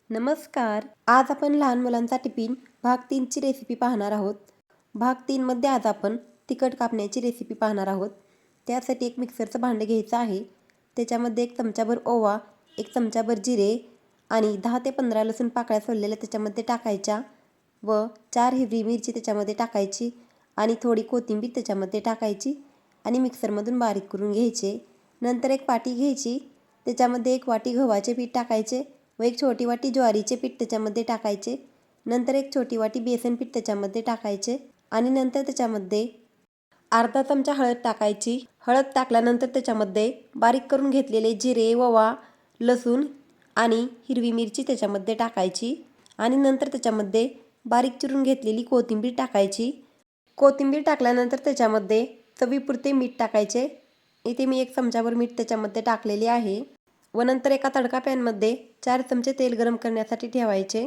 नमस्कार. आज आपण लहान मुलांचा टिफिन भाग 3ची रेसिपी पाहणार आहोत. भाग 3मध्ये आज आपण तिखट कापण्याची रेसिपी पाहणार आहोत. त्यासाठी एक मिक्सरचं भांडं घ्यायचं आहे. त्याच्यामध्ये 1 चमचाभर ओवा, 1 चमचाभर जिरे आणि 10 ते 15 लसूण पाकळ्या सोललेल्या त्याच्यामध्ये टाकायच्या व 4 हिरवी मिरची त्याच्यामध्ये टाकायची आणि थोडी कोथिंबीर त्याच्यामध्ये टाकायची आणि मिक्सरमधून बारीक करून घ्यायचे. नंतर एक पाटी घ्यायची, त्याच्यामध्ये 1 वाटी गव्हाचे पीठ टाकायचे व 1 छोटी वाटी ज्वारीचे पीठ त्याच्यामध्ये टाकायचे. नंतर 1 छोटी वाटी बेसन पीठ त्याच्यामध्ये टाकायचे आणि नंतर त्याच्यामध्ये अर्धा चमचा हळद टाकायची. हळद टाकल्यानंतर त्याच्यामध्ये बारीक करून घेतलेले जिरे, ओवा, लसूण आणि हिरवी मिरची त्याच्यामध्ये टाकायची आणि नंतर त्याच्यामध्ये बारीक चिरून घेतलेली कोथिंबीर टाकायची. कोथिंबीर टाकल्यानंतर त्याच्यामध्ये चवीपुरते मीठ टाकायचे. इथे मी 1 चमचाभर मीठ त्याच्यामध्ये टाकलेले आहे व नंतर एका तडका पॅनमध्ये 4 चमचे तेल गरम करण्यासाठी ठेवायचे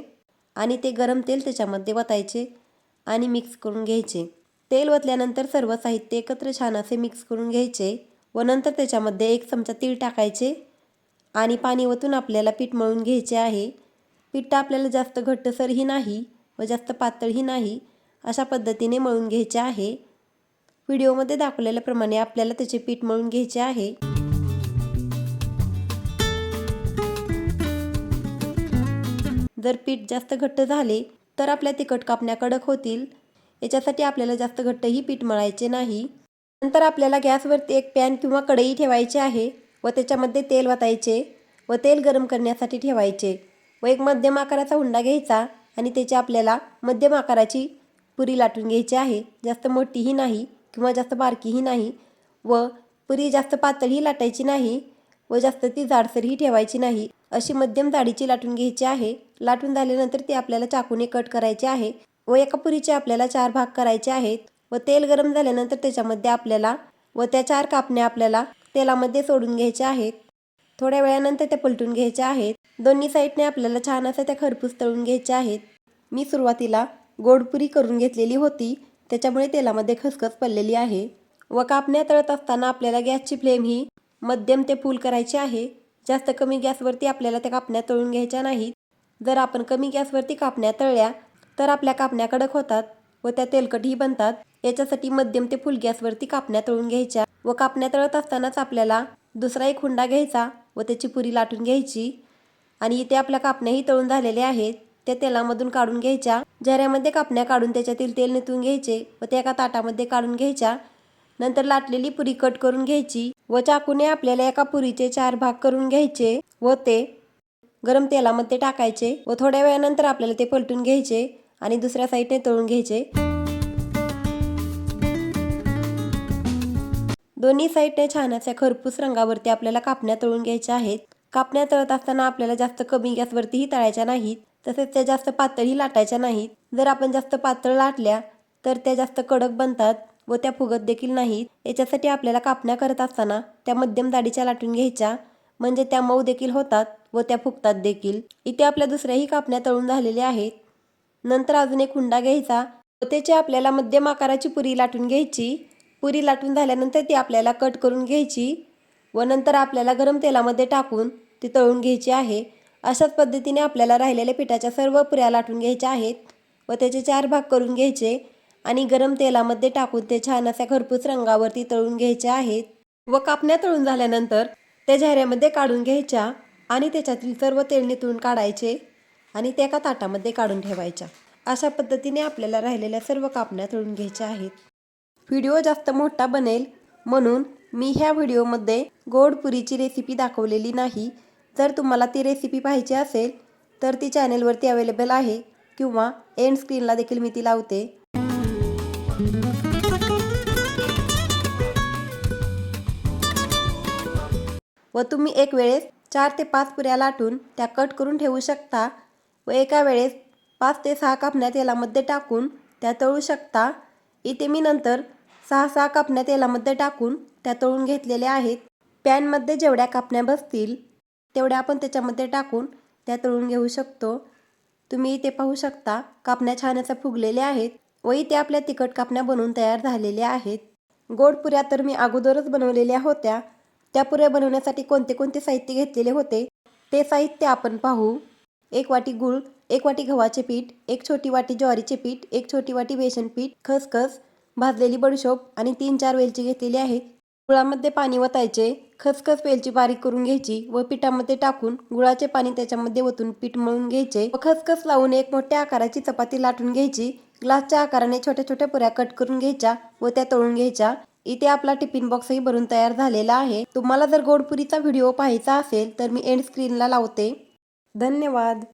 आणि ते गरम तेल त्याच्यामध्ये वतायचे आणि मिक्स करून घ्यायचे. तेल ओतल्यानंतर सर्व साहित्य एकत्र छान असे मिक्स करून घ्यायचे व नंतर त्याच्यामध्ये 1 चमचा तीळ टाकायचे आणि पाणी ओतून आपल्याला पीठ मळून घ्यायचे आहे. पीठ आपल्याला जास्त घट्टसरही नाही व जास्त पातळही नाही, अशा पद्धतीने मळून घ्यायचे आहे. व्हिडिओमध्ये दाखवलेल्याप्रमाणे आपल्याला त्याचे पीठ मळून घ्यायचे आहे. जर पीठ जास्त घट्ट झाले तर आपल्या तिखट कापण्या कडक होतील. याच्यासाठी आपल्याला जास्त घट्टही पीठ मळायचे नाही. नंतर आपल्याला गॅसवरती एक पॅन किंवा कढई ठेवायची आहे व त्याच्यामध्ये तेल वतायचे व तेल गरम करण्यासाठी ठेवायचे व एक मध्यम आकाराचा हुंडा घ्यायचा आणि त्याची आपल्याला मध्यम आकाराची पुरी लाटून घ्यायची आहे. जास्त मोठीही नाही किंवा जास्त बारकीही नाही व पुरी जास्त पातळही लाटायची नाही व जास्त ती जाडसरही ठेवायची नाही. अशी मध्यम जाडीची लाटून घ्यायची आहे. लाटून झाल्यानंतर ती आपल्याला चाकूने कट करायची आहे व एका पुरीचे आपल्याला 4 भाग करायचे आहेत व तेल गरम झाल्यानंतर त्याच्यामध्ये आपल्याला व त्या 4 कापण्या आपल्याला तेलामध्ये सोडून घ्यायच्या आहेत. थोड्या वेळानंतर त्या पलटून घ्यायच्या आहेत. दोन्ही साईडने आपल्याला छान असं त्या खरपूस तळून घ्यायच्या आहेत. मी सुरुवातीला गोडपुरी करून घेतलेली होती, त्याच्यामुळे तेलामध्ये खसखस पडलेली आहे व कापण्या तळत असताना आपल्याला गॅसची फ्लेम ही मध्यम ते फुल करायची आहे. जास्त कमी गॅसवरती आपल्याला त्या कापण्या तळून घ्यायच्या नाहीत. जर आपण कमी गॅसवरती कापण्या तळल्या तर आपल्या कापण्या कडक होतात व त्या तेलकटही बनतात. याच्यासाठी मध्यम ते फुल गॅसवरती कापण्या तळून घ्यायच्या व कापण्या तळत असतानाच आपल्याला दुसरा एक हुंडा घ्यायचा व त्याची पुरी लाटून घ्यायची आणि इथे आपल्या कापण्याही तळून झालेल्या आहेत. त्या तेलामधून काढून घ्यायच्या. झऱ्यामध्ये कापण्या काढून त्याच्यातील तेल निथळून घ्यायचे व त्या एका ताटामध्ये काढून घ्यायच्या. नंतर लाटलेली पुरी कट करून घ्यायची व चाकूने आपल्याला एका पुरीचे 4 भाग करून घ्यायचे व ते गरम तेलामध्ये टाकायचे व थोड्या वेळानंतर आपल्याला ते पलटून घ्यायचे आणि दुसऱ्या साईडने तळून घ्यायचे. दोन्ही साईडने छान अशा खरपूस रंगावरती आपल्याला कापण्या तळून घ्यायच्या आहेत. कापण्या तळत असताना आपल्याला जास्त कमी गॅसवरतीही तळायच्या नाहीत, तसेच त्या जास्त पातळही लाटायच्या नाहीत. जर आपण जास्त पातळ लाटल्या तर त्या जास्त कडक बनतात व त्या फुगत देखील नाहीत. याच्यासाठी आपल्याला कापण्या करत असताना त्या मध्यम जाडीच्या लाटून घ्यायच्या, म्हणजे त्या मऊ देखील होतात व त्या फुगतात देखील. इथे आपल्या दुसऱ्याही कापण्या तळून झालेल्या आहेत. नंतर अजून एक हुंडा घ्यायचा व त्याची आपल्याला मध्यम आकाराची पुरी लाटून घ्यायची. पुरी लाटून झाल्यानंतर ती आपल्याला कट करून घ्यायची व नंतर आपल्याला गरम तेलामध्ये टाकून ती तळून घ्यायची आहे. अशाच पद्धतीने आपल्याला राहिलेल्या पिठाच्या सर्व पुऱ्या लाटून घ्यायच्या आहेत व त्याचे 4 भाग करून घ्यायचे आणि गरम तेलामध्ये टाकून ते छान अशा खरपूस रंगावरती तळून घ्यायचे आहेत व कापण्या तळून झाल्यानंतर त्या झऱ्यामध्ये काढून घ्यायच्या आणि त्याच्यातील सर्व तेल निथळून काढायचे आणि त्या एका ताटामध्ये काढून ठेवायच्या. अशा पद्धतीने आपल्याला राहिलेल्या सर्व कापण्या तळून घ्यायच्या आहेत. व्हिडिओ जास्त मोठा बनेल म्हणून मी ह्या व्हिडिओमध्ये गोड पुरीची रेसिपी दाखवलेली नाही. जर तुम्हाला ती रेसिपी पाहायची असेल तर ती चॅनेलवरती अवेलेबल आहे किंवा एंड स्क्रीनला देखील मी ती लावते. व तुम्ही एक वेळेस 4 ते 5 पुऱ्या लाटून त्या कट करून ठेवू शकता व एका वेळेस 5 ते 6 कापण्या तेलामध्ये टाकून त्या तळू शकता. इथे मी नंतर 6 कापण्या तेलामध्ये टाकून त्या तळून घेतलेल्या आहेत. पॅनमध्ये जेवढ्या कापण्या बसतील तेवढ्या आपण त्याच्यामध्ये टाकून त्या तळून घेऊ शकतो. तुम्ही इथे पाहू शकता कापण्या छान अशा फुगलेल्या आहेत व इथे आपल्या तिखट कापण्या बनवून तयार झालेल्या आहेत. गोड पुऱ्या तर मी अगोदरच बनवलेल्या होत्या. त्या पुऱ्या बनवण्यासाठी कोणते कोणते साहित्य घेतलेले होते ते साहित्य आपण पाहू. 1 वाटी गूळ, 1 वाटी गव्हाचे पीठ, 1 छोटी वाटी ज्वारीचे पीठ, 1 छोटी वाटी बेसन पीठ, खसखस, भाजलेली बडीशोप आणि 3-4 वेलची घेतलेली आहे. गुळामध्ये पाणी ओतायचे, खसखस वेलची बारीक करून घ्यायची व पिठामध्ये टाकून गुळाचे पाणी त्याच्यामध्ये ओतून पीठ मळून घ्यायचे व खसखस लावून एक मोठ्या आकाराची चपाती लाटून घ्यायची. ग्लासच्या आकाराने छोट्या छोट्या पुऱ्या कट करून घ्यायच्या व त्या तळून घ्यायच्या. इथे आपला टिफिन बॉक्सही भरून तयार झालेला आहे. तुम्हाला जर गोडपुरीचा व्हिडिओ पाहायचा असेल तर मी एंड स्क्रीनला लावते. धन्यवाद.